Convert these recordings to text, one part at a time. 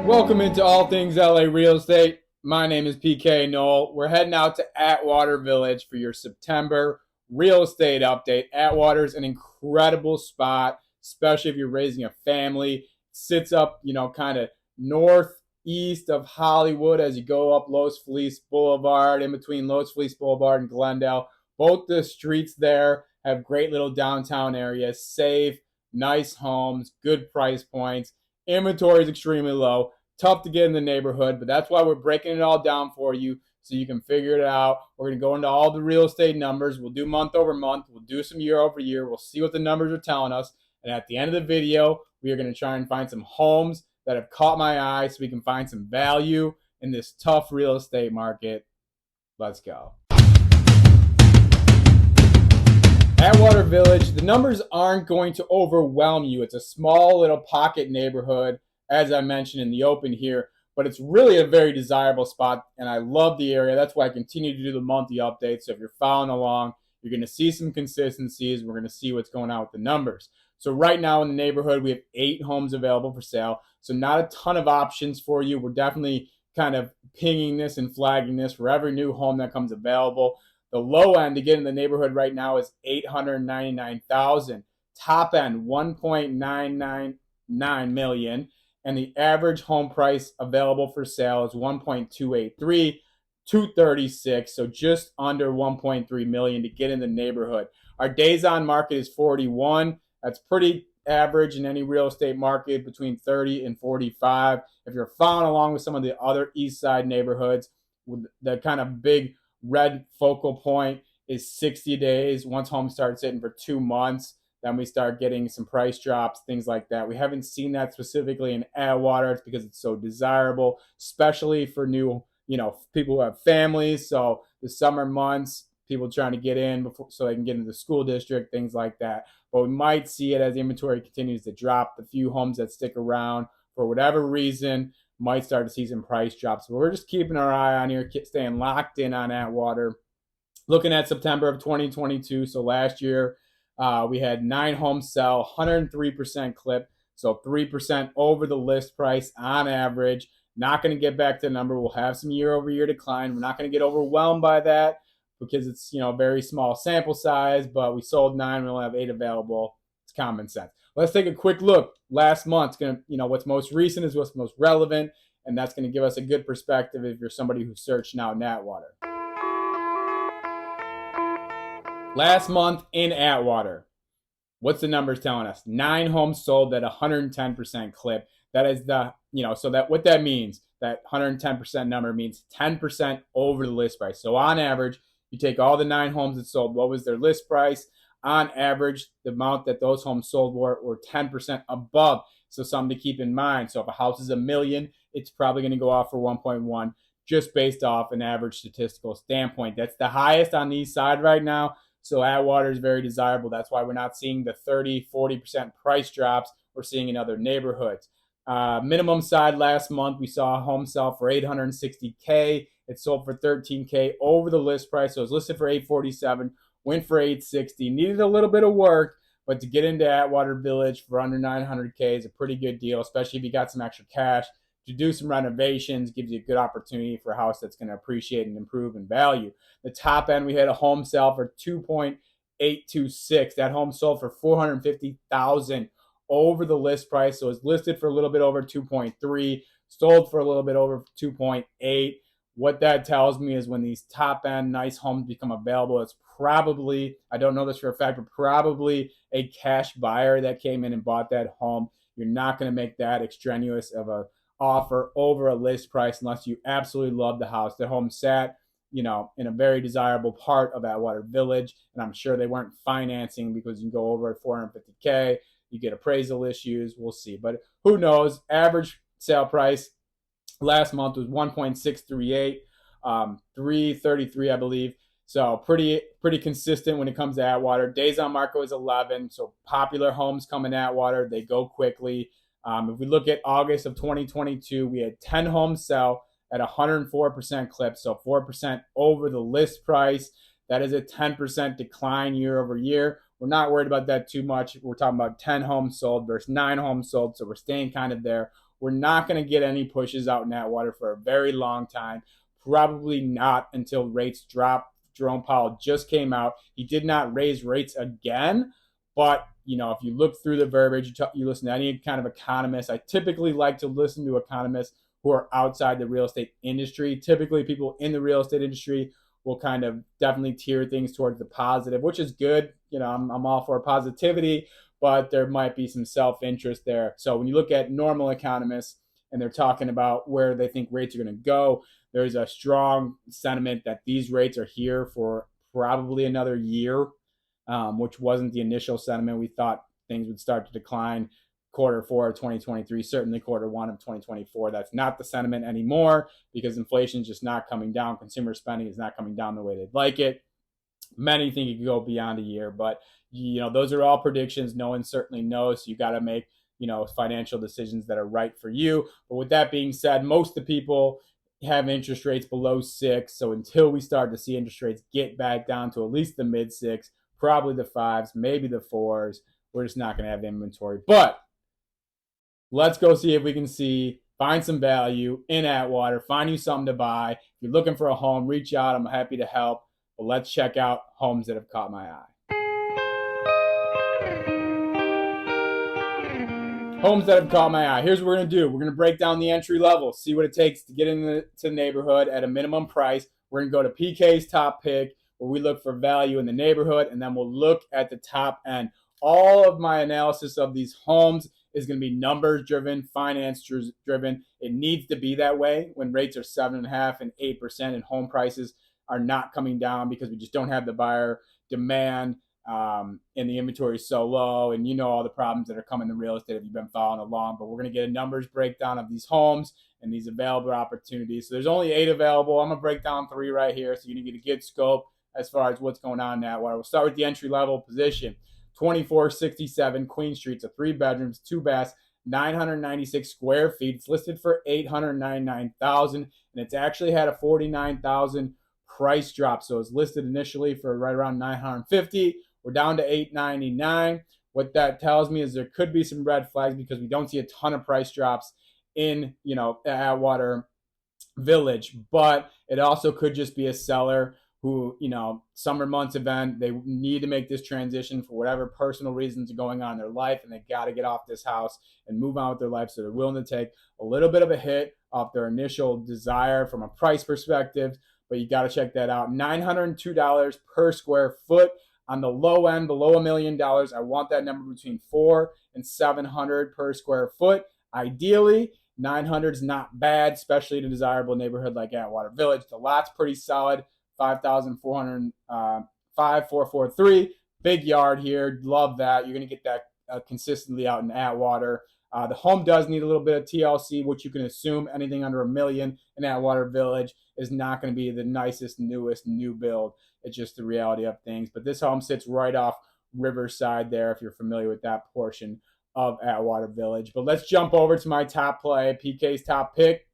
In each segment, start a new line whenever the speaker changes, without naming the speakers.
Welcome into All Things LA Real Estate. My name is PK Knoll. We're heading out to Atwater Village for your September real estate update. Atwater's an incredible spot, especially if you're raising a family. It sits up, kind of northeast of Hollywood as you go up Los Feliz Boulevard, in between Los Feliz Boulevard and Glendale. Both the streets there have great little downtown areas, safe, nice homes, good price points. Inventory is extremely low. Tough to get in the neighborhood, but that's why we're breaking it all down for you so you can figure it out. We're going to go into all the real estate numbers. We'll do month over month. We'll do some year over year. We'll see what the numbers are telling us. And at the end of the video, we are going to try and find some homes that have caught my eye so we can find some value in this tough real estate market. Let's go. Atwater Village, the numbers aren't going to overwhelm you. It's a small little pocket neighborhood, as I mentioned in the open here, but it's really a very desirable spot, and I love the area. That's why I continue to do the monthly updates. So if you're following along, you're going to see some consistencies. We're going to see what's going on with the numbers. So right now in the neighborhood, we have 8 homes available for sale. So not a ton of options for you. We're definitely kind of pinging this and flagging this for every new home that comes available. The low end to get in the neighborhood right now is $899,000. Top end $1.999 million, and the average home price available for sale is $1.283, $236, so just under $1.3 million to get in the neighborhood. Our days on market is 41. That's pretty average in any real estate market, between 30 and 45. If you're following along with some of the other east side neighborhoods, with the kind of big red focal point is 60 days. Once homes start sitting for 2 months, then we start getting some price drops, things like that. We haven't seen that specifically in Atwater. It's because it's so desirable, especially for new, people who have families. So the summer months, people trying to get in before so they can get into the school district, things like that. But we might see it as the inventory continues to drop. The few homes that stick around for whatever reason might start to see some price drops. But we're just keeping our eye on here, staying locked in on Atwater. Looking at September of 2022, so last year we had 9 homes sell, 103% clip, so 3% over the list price on average. Not going to get back to the number. We'll have some year-over-year decline. We're not going to get overwhelmed by that because it's a very small sample size, but we sold 9. We only have 8 available. It's common sense. Let's take a quick look. Last month, what's most recent is what's most relevant, and that's going to give us a good perspective if you're somebody who's searching out in Atwater. Last month in Atwater, what's the numbers telling us? 9 homes sold at 110% clip. That is so that what that means, that 110% number means 10% over the list price. So on average, you take all the 9 homes that sold, what was their list price? On average, the amount that those homes sold were 10% above. So something to keep in mind. So if a house is $1 million, it's probably going to go off for 1.1 just based off an average statistical standpoint. That's the highest on the east side right now. So Atwater is very desirable. That's why we're not seeing the 30, 40% price drops we're seeing in other neighborhoods. Minimum side last month, we saw a home sell for $860K. It sold for $13K over the list price. So it was listed for $847. Went for $860. Needed a little bit of work, but to get into Atwater Village for under $900K is a pretty good deal, especially if you got some extra cash to do some renovations. Gives you a good opportunity for a house that's going to appreciate and improve in value. The top end, we had a home sell for $2.826. That home sold for $450,000 over the list price. So it's listed for a little bit over 2.3, sold for a little bit over 2.8. What that tells me is when these top end nice homes become available, it's probably, I don't know this for a fact, but probably a cash buyer that came in and bought that home. You're not going to make that extraneous of a offer over a list price unless you absolutely love the house. The home sat, in a very desirable part of Atwater Village, and I'm sure they weren't financing because you can go over at $450K. You get appraisal issues. We'll see, but who knows? Average sale price last month was 1.638, 333, I believe. So pretty consistent when it comes to Atwater. Days on market was 11. So popular homes come in Atwater. They go quickly. If we look at August of 2022, we had 10 homes sell at 104% clip. So 4% over the list price. That is a 10% decline year over year. We're not worried about that too much. We're talking about 10 homes sold versus 9 homes sold. So we're staying kind of there We're not going to get any pushes out in Atwater for a very long time. Probably not until rates drop. Jerome Powell just came out. He did not raise rates again, but if you look through the verbiage, you listen to any kind of economist. I typically like to listen to economists who are outside the real estate industry. Typically, people in the real estate industry will kind of definitely tier things towards the positive, which is good. I'm all for positivity, but there might be some self-interest there. So when you look at normal economists and they're talking about where they think rates are going to go, there's a strong sentiment that these rates are here for probably another year, which wasn't the initial sentiment. We thought things would start to decline Q4 of 2023, certainly Q1 of 2024. That's not the sentiment anymore because inflation is just not coming down. Consumer spending is not coming down the way they'd like it. Many think it could go beyond a year, but those are all predictions. No one certainly knows. So you got to make financial decisions that are right for you. But with that being said, most of the people have interest rates below 6. So until we start to see interest rates get back down to at least the mid 6, probably the 5s, maybe the 4s, we're just not going to have inventory. But let's go see if we can find some value in Atwater, find you something to buy. If you're looking for a home, reach out. I'm happy to help. But let's check out homes that have caught my eye. Homes that have caught my eye. Here's what we're going to do. We're going to break down the entry level, see what it takes to get into the neighborhood at a minimum price. We're going to go to PK's top pick, where we look for value in the neighborhood, and then we'll look at the top end. All of my analysis of these homes is going to be numbers driven, finance driven. It needs to be that way when rates are 7.5% and 8% and home prices are not coming down because we just don't have the buyer demand. And the inventory is so low, and all the problems that are coming to real estate if you've been following along. But we're going to get a numbers breakdown of these homes and these available opportunities. So there's only 8 available. I'm going to break down 3 right here so you can get a good scope as far as what's going on in Atwater. We'll start with the entry level position. 2467 Queen Street. It's a 3 bedrooms, 2 baths, 996 square feet. It's listed for $899,000, and it's actually had a $49,000 price drop. So it's listed initially for right around $950,000. We're down to $899,000. What that tells me is there could be some red flags because we don't see a ton of price drops in Atwater Village, but it also could just be a seller who, summer months event, they need to make this transition for whatever personal reasons are going on in their life, and they got to get off this house and move on with their life. So they're willing to take a little bit of a hit off their initial desire from a price perspective, but you got to check that out. $902 per square foot. On the low end, below $1 million, I want that number between $400 and $700 per square foot. Ideally, 900 is not bad, especially in a desirable neighborhood like Atwater Village. The lot's pretty solid, 5,443. Big yard here. Love that. You're going to get that consistently out in Atwater. The home does need a little bit of TLC, which you can assume anything under $1 million in Atwater Village is not going to be the nicest, newest new build. It's just the reality of things. But this home sits right off Riverside there, if you're familiar with that portion of Atwater Village. But let's jump over to my top play, PK's top pick.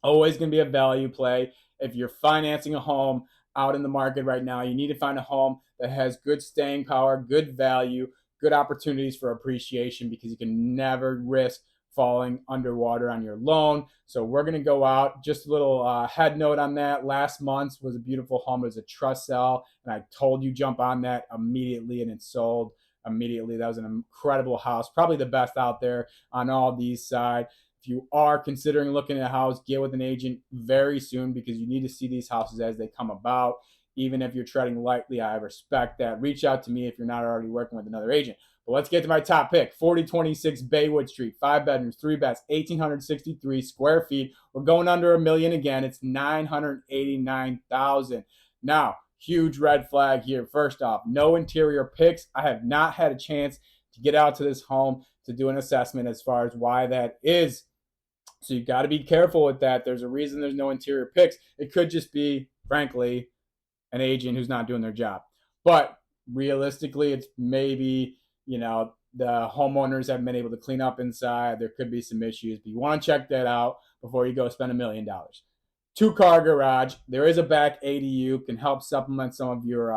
Always going to be a value play. If you're financing a home out in the market right now, you need to find a home that has good staying power, good value, good opportunities for appreciation, because you can never risk falling underwater on your loan. So we're going to go out. Just a little head note on that. Last month was a beautiful home. It was a trust sale, and I told you jump on that immediately, and it sold immediately. That was an incredible house, probably the best out there on all these sides. If you are considering looking at a house, get with an agent very soon, because you need to see these houses as they come about. Even if you're treading lightly, I respect that. Reach out to me if you're not already working with another agent. But let's get to my top pick. 4026 Baywood Street, 5 bedrooms, 3 baths, 1,863 square feet. We're going under $1 million again. It's $989,000. Now, huge red flag here. First off, no interior picks. I have not had a chance to get out to this home to do an assessment as far as why that is. So you got to be careful with that. There's a reason there's no interior picks. It could just be, frankly, an agent who's not doing their job. But realistically, it's maybe, the homeowners haven't been able to clean up inside. There could be some issues, but you want to check that out before you go spend $1 million. 2-car garage. There is a back ADU, can help supplement some of your,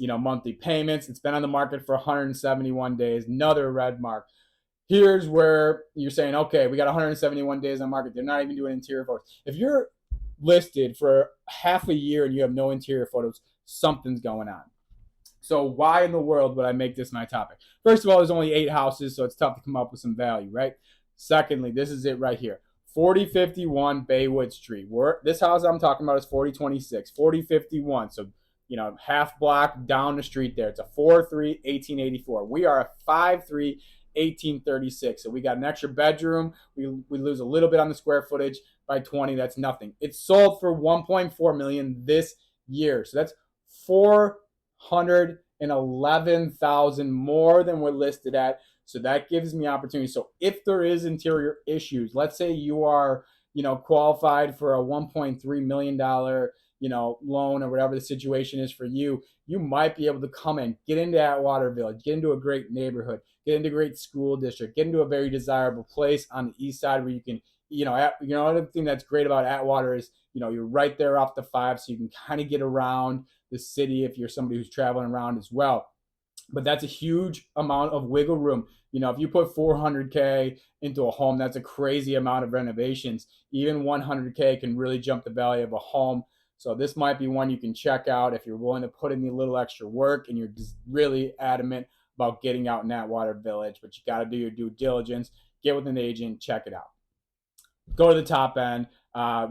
monthly payments. It's been on the market for 171 days. Another red mark. here's where you're saying, okay, we got 171 days on market. They're not even doing interior photos. If you're listed for half a year and you have no interior photos, something's going on. So why in the world would I make this my topic? First of all, there's only 8 houses, so it's tough to come up with some value, right? Secondly, this is it right here. 4051 Baywood Street. This house I'm talking about is 4026, 4051. So, half block down the street there. It's a 4-3, 1884. We are a 5-3, 1836. So we got an extra bedroom. We lose a little bit on the square footage by 20. That's nothing. It's sold for 1.4 million this year. So that's 411,000 more than we're listed at. So that gives me opportunity. So if there is interior issues, let's say you are, qualified for a $1.3 million, loan or whatever the situation is for you, you might be able to come in, get into Atwater Village, get into a great neighborhood, get into a great school district, get into a very desirable place on the east side where you can, another thing that's great about Atwater is, you're right there off the 5, so you can kind of get around the city if you're somebody who's traveling around as well. But that's a huge amount of wiggle room. If you put 400K into a home, that's a crazy amount of renovations. Even 100K can really jump the value of a home. So this might be one you can check out if you're willing to put in a little extra work and you're just really adamant about getting out in Atwater Village. But you got to do your due diligence, get with an agent, check it out. Go to the top end.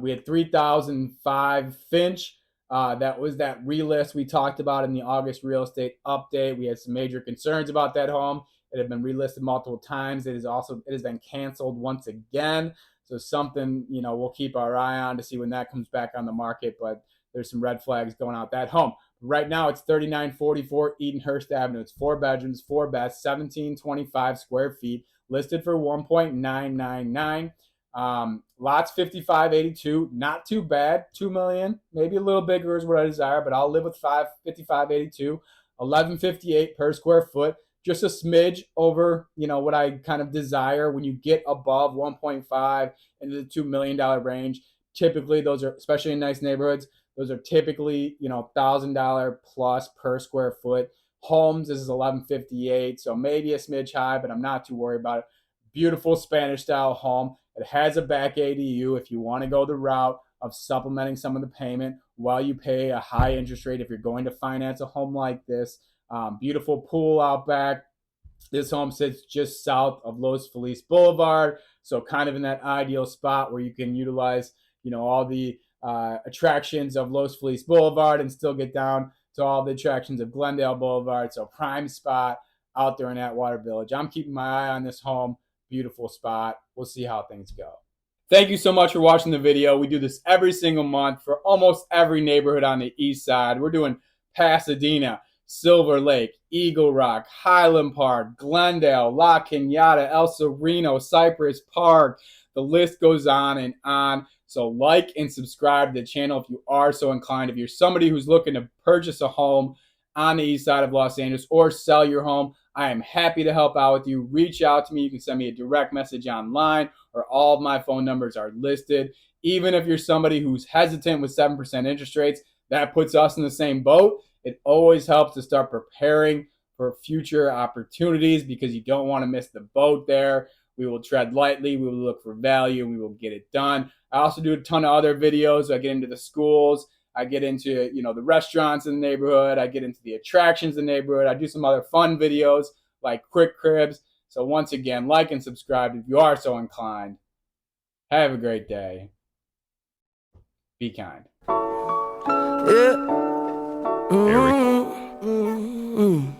We had 3005 Finch. That was that relist we talked about in the August real estate update. We had some major concerns about that home. It had been relisted multiple times. It has been canceled once again. So something, we'll keep our eye on to see when that comes back on the market. But there's some red flags going out that home. Right now, it's 3944 Edenhurst Avenue. It's 4 bedrooms, 4 baths, 1725 square feet, listed for 1.999. Lots 5582, not too bad. 2 million, maybe a little bigger is what I desire, but I'll live with 5582. 1158 per square foot, just a smidge over, what I kind of desire. When you get above 1.5 into the $2 million range, typically those are, especially in nice neighborhoods, those are typically, $1,000 plus per square foot. Homes, this is 1158, so maybe a smidge high, but I'm not too worried about it. Beautiful Spanish style home. It has a back ADU if you want to go the route of supplementing some of the payment while you pay a high interest rate if you're going to finance a home like this. Beautiful pool out back. This home sits just south of Los Feliz Boulevard, so kind of in that ideal spot where you can utilize, all the attractions of Los Feliz Boulevard and still get down to all the attractions of Glendale Boulevard. So prime spot out there in Atwater Village. I'm keeping my eye on this home. Beautiful spot. We'll see how things go. Thank you so much for watching the video. We do this every single month for almost every neighborhood on the east side. We're doing Pasadena, Silver Lake, Eagle Rock, Highland Park, Glendale, La Cañada, El Sereno, Cypress Park. The list goes on and on. So like and subscribe to the channel if you are so inclined. If you're somebody who's looking to purchase a home on the east side of Los Angeles or sell your home, I am happy to help out with you. Reach out to me. You can send me a direct message online, or all of my phone numbers are listed. Even if you're somebody who's hesitant with 7% interest rates, that puts us in the same boat. It always helps to start preparing for future opportunities because you don't want to miss the boat there. We will tread lightly. We will look for value. We will get it done. I also do a ton of other videos. I get into the schools. I get into, the restaurants in the neighborhood. I get into the attractions in the neighborhood. I do some other fun videos like Quick Cribs. So once again, like and subscribe if you are so inclined. Have a great day. Be kind. Yeah.